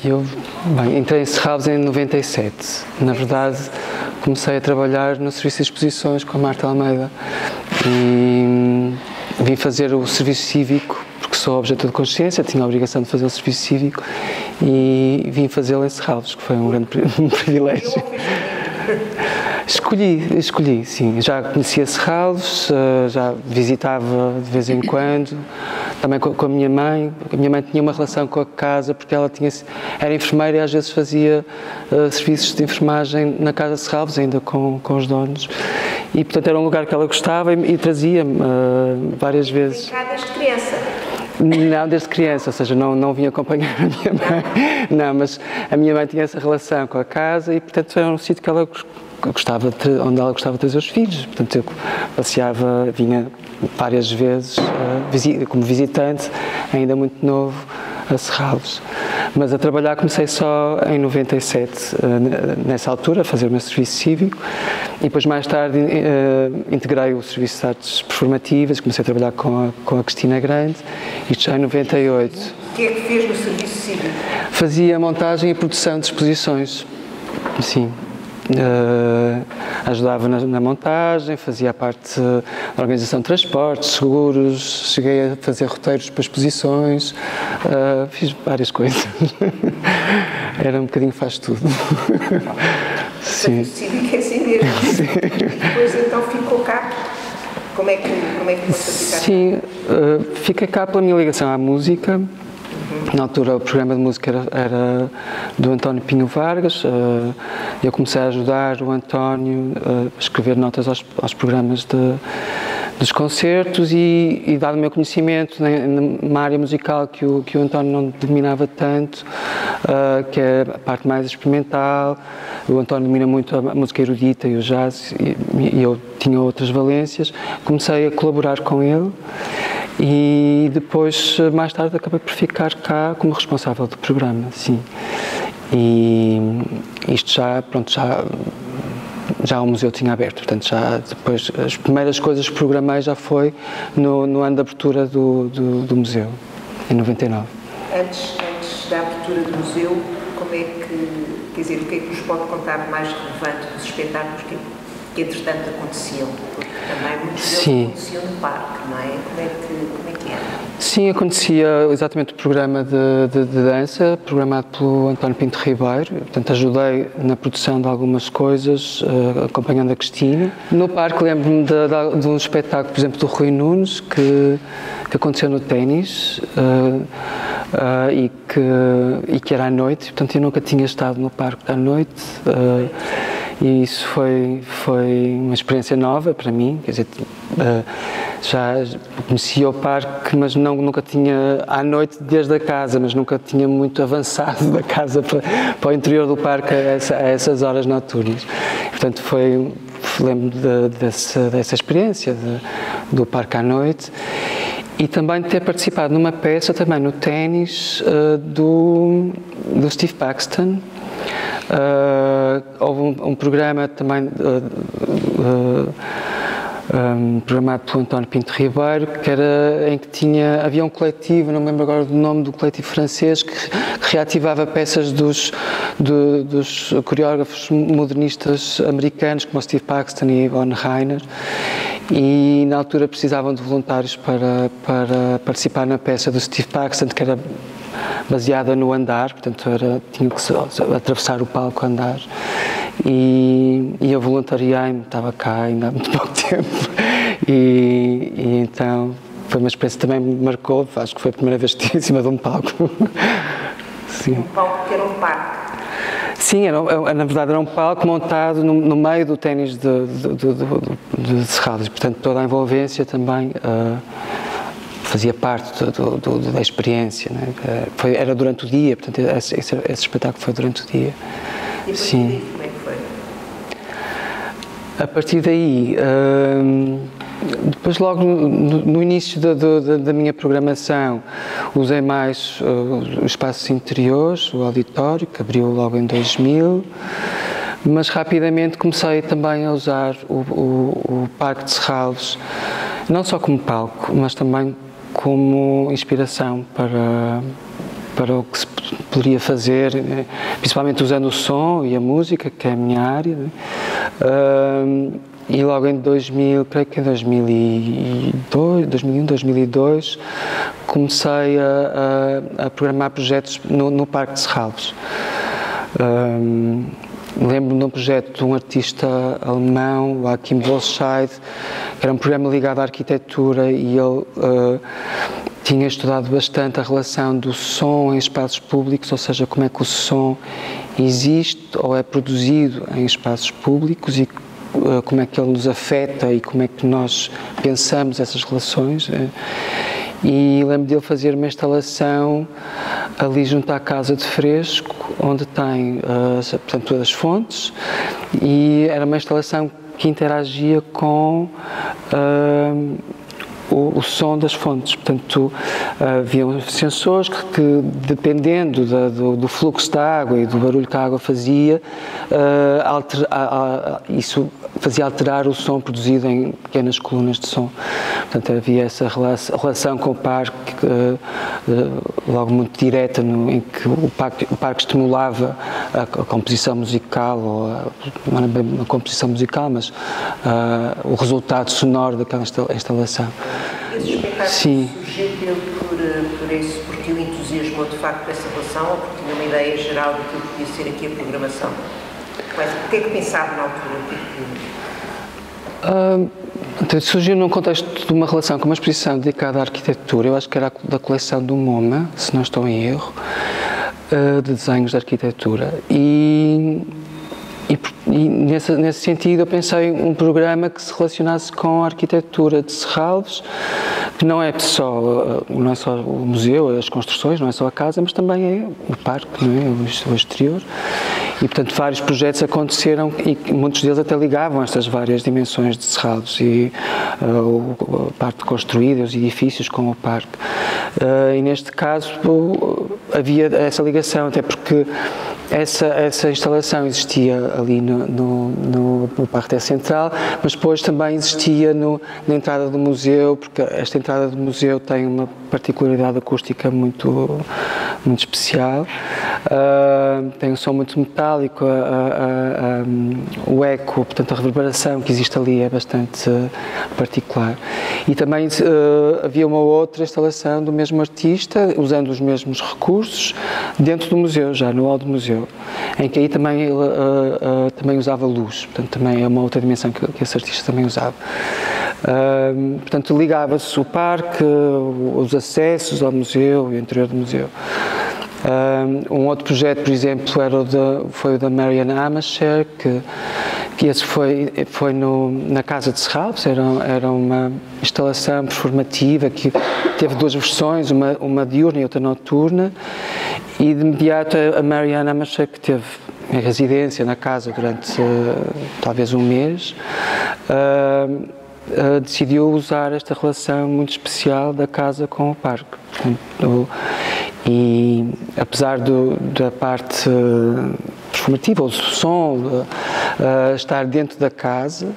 Bem, entrei em Serralves em 97. Na verdade, comecei a trabalhar no Serviço de Exposições com a Marta Almeida e vim fazer o serviço cívico, porque sou objeto de consciência, tinha a obrigação de fazer o serviço cívico e vim fazê-lo em Serralves, que foi um grande privilégio. Escolhi, sim. Já conhecia Serralves, já visitava de vez em quando, também com a minha mãe. A minha mãe tinha uma relação com a casa, porque ela era enfermeira e às vezes fazia serviços de enfermagem na casa de Serralves, ainda com os donos. E, portanto, era um lugar que ela gostava e trazia-me várias vezes. Vem cá desde criança? Não, desde criança, ou seja, não vim acompanhar a minha mãe. Não, mas a minha mãe tinha essa relação com a casa e, portanto, era um sítio que ela gostava onde ela gostava de trazer os filhos. Portanto, eu passeava, vinha várias vezes como visitante, ainda muito novo, a Serralves. Mas a trabalhar comecei só em 97, nessa altura, a fazer o meu serviço cívico, e depois mais tarde integrei o serviço de artes performativas, comecei a trabalhar com a Cristina Grande, isto já em 98. O que é que fez no serviço cívico? Fazia montagem e produção de exposições, sim. Ajudava na montagem, fazia a parte da organização de transportes, seguros, cheguei a fazer roteiros para exposições, fiz várias coisas. Era um bocadinho faz tudo. Sim. Cívico é assim mesmo. Sim. Depois então ficou cá. Como é que foste a ficar? Sim, fiquei cá pela minha ligação à música. Na altura o programa de música era do António Pinho Vargas, eu comecei a ajudar o António a escrever notas aos programas dos concertos e dado o meu conhecimento numa área musical que o António não dominava tanto, que é a parte mais experimental, o António domina muito a música erudita e o jazz e eu tinha outras valências, comecei a colaborar com ele. E depois, mais tarde, acabei por ficar cá como responsável do programa, sim. E isto já o museu tinha aberto, portanto, já depois, as primeiras coisas que programei já foi no ano de abertura do museu, em 99. Antes da abertura do museu, como é que, quer dizer, o que é que nos pode contar mais relevante dos espetáculos que entretanto aconteciam? Porque também muitos deles aconteciam no parque, não é? Como é que era? Sim, acontecia exatamente o programa de dança, programado pelo António Pinto Ribeiro. Portanto, ajudei na produção de algumas coisas, acompanhando a Cristina. No parque lembro-me de um espetáculo, por exemplo, do Rui Nunes, que aconteceu no ténis e que era à noite. Portanto, eu nunca tinha estado no parque à noite. E isso foi uma experiência nova para mim, quer dizer, já conhecia o parque, mas nunca tinha, à noite desde a casa, mas nunca tinha muito avançado da casa para o interior do parque a essas horas noturnas. Portanto, lembro dessa experiência do parque à noite e também de ter participado numa peça também no ténis do Steve Paxton. Houve um programa também programado pelo António Pinto Ribeiro, em que havia um coletivo, não me lembro agora do nome do coletivo francês, que reativava peças dos coreógrafos modernistas americanos, como Steve Paxton e Yvonne Rainer, e na altura precisavam de voluntários para participar na peça do Steve Paxton, que era baseada no andar, portanto tinha que atravessar o palco a andar e eu voluntariei-me, estava cá ainda há muito pouco tempo e então foi uma experiência que também me marcou, acho que foi a primeira vez que estive em cima de um palco. Sim. Um palco que era um parque? Sim, na verdade era um palco montado no meio do ténis de Serralves, portanto toda a envolvência também fazia parte da experiência, né? Era durante o dia, portanto esse espetáculo foi durante o dia. E a partir daí, como é que foi? A partir daí, depois logo no início da minha programação, usei mais os espaços interiores, o auditório, que abriu logo em 2000, mas rapidamente comecei também a usar o Parque de Serralves, não só como palco, mas também como inspiração para para o que se poderia fazer, principalmente usando o som e a música, que é a minha área. E logo em 2000, creio que em 2001, 2002, comecei a programar projetos no Parque de Serralves. Lembro-me de um projeto de um artista alemão, o Achim Wolscheid, que era um programa ligado à arquitetura, e ele tinha estudado bastante a relação do som em espaços públicos, ou seja, como é que o som existe ou é produzido em espaços públicos e como é que ele nos afeta e como é que nós pensamos essas relações. E lembro dele fazer uma instalação ali junto à Casa de Fresco, onde tem, portanto, todas as fontes, e era uma instalação que interagia com o som das fontes. Portanto, havia sensores que dependendo do fluxo da água e do barulho que a água fazia, isso fazia alterar o som produzido em pequenas colunas de som. Portanto, havia essa relação com o parque logo muito direta, em que o parque estimulava a composição musical, não era bem uma composição musical, mas o resultado sonoro daquela instalação. Esse espetáculo surgiu porque o entusiasmou de facto essa relação, ou porque tinha uma ideia geral do que podia ser aqui a programação? O que é que pensava na altura? Surgiu num contexto de uma relação com uma exposição dedicada à arquitetura, eu acho que era da coleção do MoMA, se não estou em erro, de desenhos de arquitetura. E nesse sentido eu pensei um programa que se relacionasse com a arquitetura de Serralves, que não é só o museu, as construções, não é só a casa, mas também é o parque, não é? O exterior. E, portanto, vários projetos aconteceram e muitos deles até ligavam estas várias dimensões de Serralves e a parte construída, os edifícios com o parque. E neste caso havia essa ligação, até porque essa instalação existia ali no Parque Central, mas depois também existia na entrada do museu, porque esta entrada do museu tem uma particularidade acústica muito especial. Tem um som muito metálico, o eco, portanto a reverberação que existe ali é bastante particular. E também havia uma outra instalação do mesmo artista, usando os mesmos recursos, dentro do museu, já no hall do museu, em que aí também ele também usava luz, portanto também é uma outra dimensão que esse artista também usava. Portanto, ligava-se o parque, os acessos ao museu, o interior do museu. Um outro projeto, por exemplo, foi o da Marianne Amasher, que esse foi na Casa de Serralves, era uma instalação performativa que teve duas versões, uma diurna e outra noturna, e de imediato a Marianne Amasher, que teve em residência na casa durante talvez um mês, decidiu usar esta relação muito especial da casa com o parque. E apesar da parte performativa, o som, estar dentro da casa,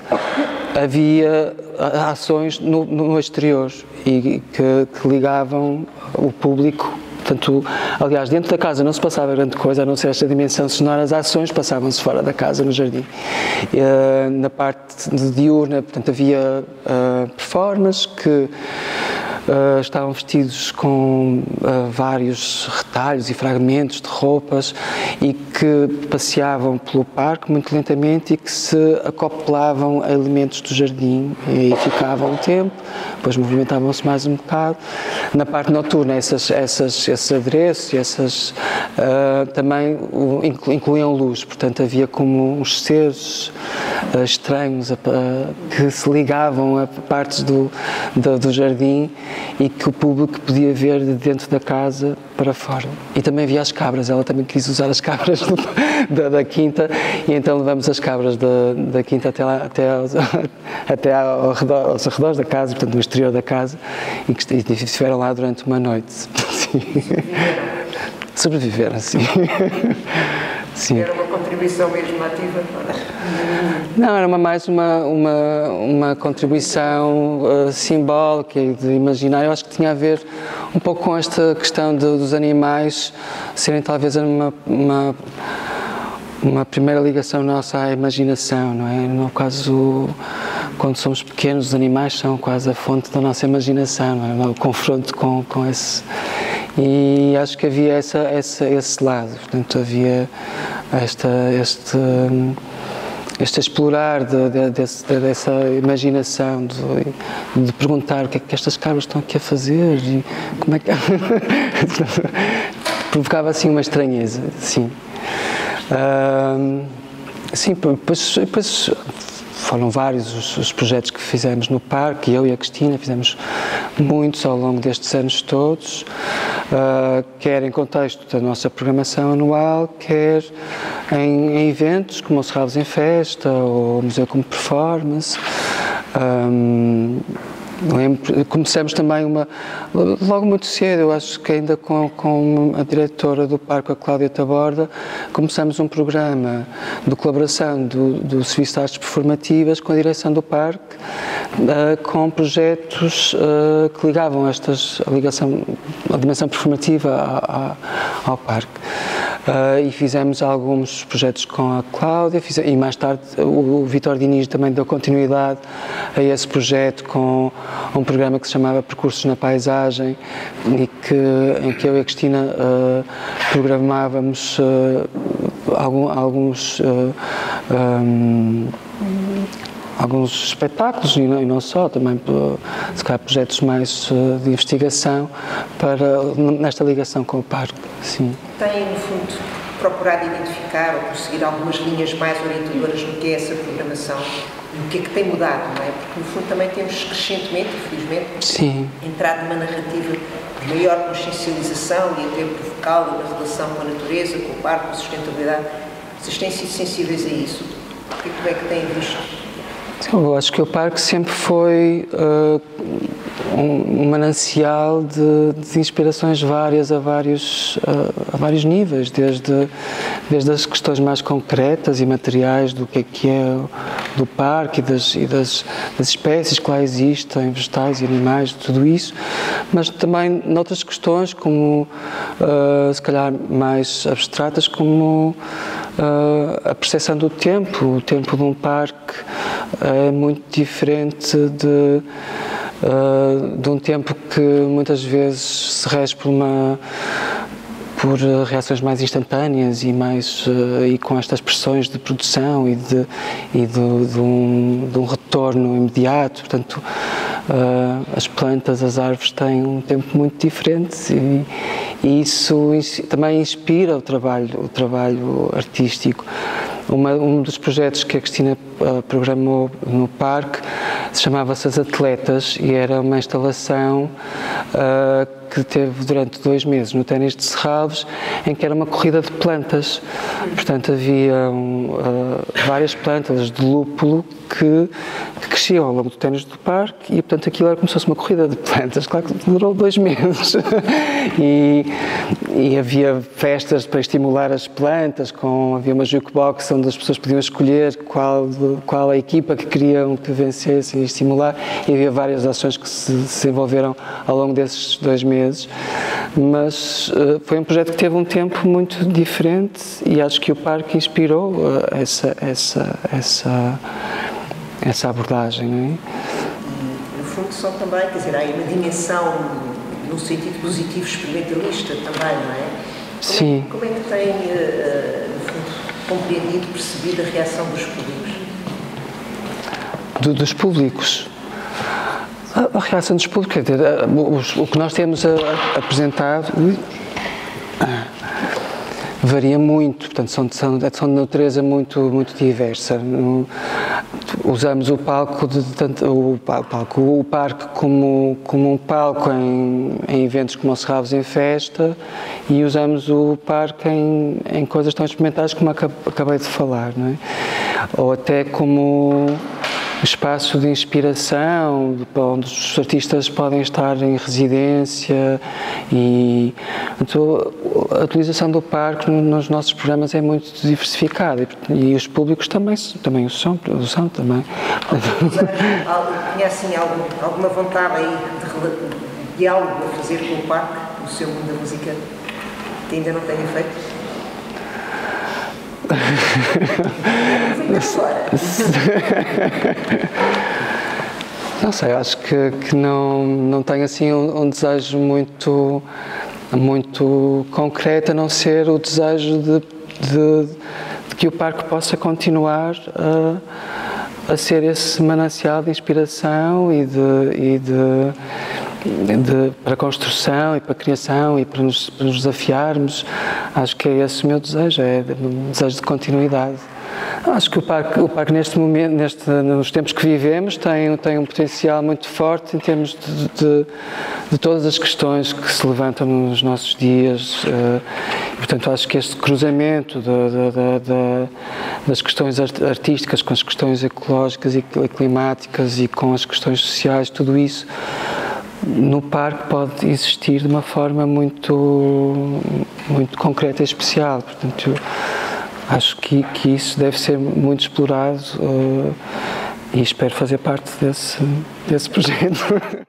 havia ações no exterior e que ligavam o público. Portanto, aliás, dentro da casa não se passava grande coisa, a não ser esta dimensão sonora, as ações passavam-se fora da casa, no jardim. Na parte diurna, portanto, havia performances que estavam vestidos com vários retalhos e fragmentos de roupas e que passeavam pelo parque muito lentamente e que se acoplavam a elementos do jardim e aí ficavam um tempo, depois movimentavam-se mais um bocado. Na parte noturna, esses adereços também incluíam luz, portanto havia como uns seres estranhos que se ligavam a partes do jardim e que o público podia ver de dentro da casa para fora. E também havia as cabras, ela também quis usar as cabras da quinta, e então levamos as cabras da quinta até aos arredores da casa, portanto no exterior da casa, e estiveram lá durante uma noite. Sobreviveram, sim. Sim. Era uma contribuição mesmo ativa? Não, era mais uma contribuição simbólica e de imaginar. Eu acho que tinha a ver um pouco com esta questão dos animais serem talvez uma primeira ligação nossa à imaginação, não é? No caso, quando somos pequenos, os animais são quase a fonte da nossa imaginação, não é? O confronto com esse... E acho que havia esse lado, portanto havia este explorar dessa imaginação, de perguntar o que é que estas cabras estão aqui a fazer e como é que... Provocava assim uma estranheza, sim. Sim, depois foram vários os projetos que fizemos no parque, eu e a Cristina fizemos muitos ao longo destes anos todos, quer em contexto da nossa programação anual, quer em eventos como o Serralves em Festa ou o Museu como Performance. Começamos também logo muito cedo, eu acho que ainda com a diretora do parque, a Cláudia Taborda, começamos um programa de colaboração do Serviço de Artes Performativas com a direção do parque, com projetos que ligavam a dimensão performativa ao parque. E fizemos alguns projetos com a Cláudia, e mais tarde o Vítor Diniz também deu continuidade a esse projeto com um programa que se chamava Percursos na Paisagem, em que eu e a Cristina programávamos alguns espetáculos e não só, também se calhar projetos mais de investigação nesta ligação com o parque. Sim. Tem, no fundo, procurado identificar ou prosseguir algumas linhas mais orientadoras no que é essa programação e o que é que tem mudado, não é? Porque, no fundo, também temos crescentemente, infelizmente, entrado numa narrativa de maior consciencialização e até vocal na relação com a natureza, com o parque, com a sustentabilidade. Vocês têm sido sensíveis a isso? Como é que têm visto? Eu acho que o parque sempre foi um manancial de inspirações várias a vários níveis, desde as questões mais concretas e materiais do que é do parque e das espécies que lá existem, vegetais e animais, tudo isso, mas também noutras questões como, se calhar, mais abstratas, como a percepção do tempo. O tempo de um parque é muito diferente de um tempo que muitas vezes se rege por reações mais instantâneas e com estas pressões de produção e de um retorno imediato. Portanto, as plantas, as árvores têm um tempo muito diferente e isso também inspira o trabalho artístico. Um dos projetos que a Cristina programou no parque chamava-se As Atletas e era uma instalação que teve durante 2 meses no Ténis de Serralves, em que era uma corrida de plantas. Portanto, havia várias plantas de lúpulo que cresciam ao longo do Ténis do parque e, portanto, aquilo era como se fosse uma corrida de plantas. Claro que durou 2 meses. E havia festas para estimular as plantas, havia uma jukebox onde as pessoas podiam escolher qual a equipa que queriam que vencesse e estimular, e havia várias ações que se desenvolveram ao longo desses 2 meses, mas foi um projeto que teve um tempo muito diferente e acho que o parque inspirou essa abordagem, não é? No fundo são também, quer dizer, há aí uma dimensão num sentido positivo experimentalista também, não é? Sim. Como é que tem, no fundo, compreendido, percebido a reação dos públicos? Dos públicos? A reação dos públicos, quer dizer, o que nós temos apresentado varia muito, portanto são de natureza muito diversa. Usamos o palco, o parque como um palco em eventos como o Serralves em Festa, e usamos o parque em coisas tão experimentais como acabei de falar, não é? Ou até como espaço de inspiração, onde os artistas podem estar em residência e então, a utilização do parque nos nossos programas é muito diversificada e os públicos também o são também. Tinha assim alguma vontade aí de diálogo a fazer com o parque, no seu mundo da música, que ainda não tenha feito? Não sei, acho que não tenho assim um desejo muito concreto, a não ser o desejo de que o parque possa continuar a ser esse manancial de inspiração e para a construção e para a criação e para nos desafiarmos. Acho que é esse o meu desejo, é um desejo de continuidade. Acho que o parque neste momento, nos tempos que vivemos, tem um potencial muito forte em termos de todas as questões que se levantam nos nossos dias. Portanto, acho que este cruzamento das questões artísticas com as questões ecológicas e climáticas e com as questões sociais, tudo isso no parque pode existir de uma forma muito concreta e especial. Portanto, acho que isso deve ser muito explorado e espero fazer parte desse projeto.